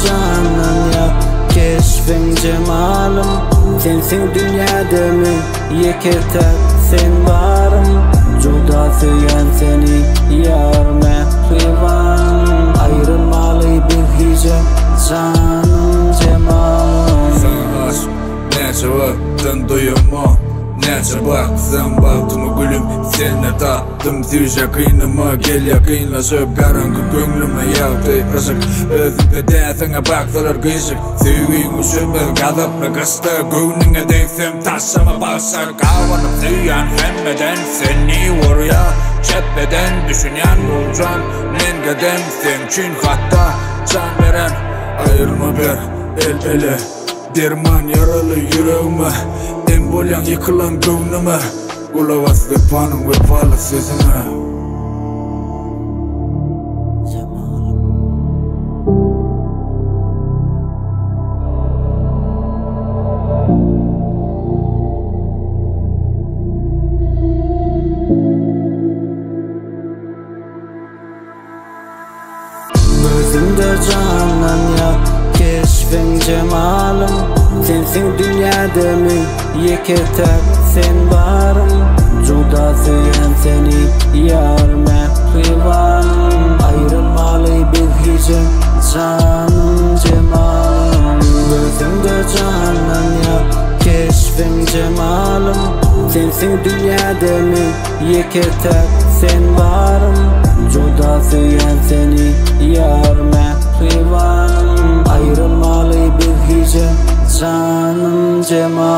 canan ya keşfin cemalım. Sensin dünyada mı yeketek sen varım. Juda süyen seni yar mehriban. Ayrılmalı bir hicap canım cemalım. Sana aşk nece vaktin duyumu, nece baktım baktım gülüm. Seni tattım tüyce kıynıma, gel yakınlaşıp karanlık gönlüme yağdı ışık. Özümde de sana baktılar gıcık. Süyün üşümür kalıplı kıstı gönlüne değsem taşıma başar. Kavanıp süyen hemmeden seni vuruya, cepheden düşünen bu can. Men gedem sen için hatta can veren. Ayrılma bir el ele, derman yaralı yüreğime. En bolyan yıkılan gönlüme, kulak aslı panım ve pahalı sözüme. Gözümde canan ya keşfin cemalım. Sensin dünyada mı yeketek sen varım. Juda süyen seni yar mehriban. Ayrılmalı bir hicap canım cemalım. Gözümde canan ya keşfin cemalım. Sensin dünyada mı yeketek sen varım. Juda süyen seni yar mehriban. Ayrılmalı bir hicap canım cemalım.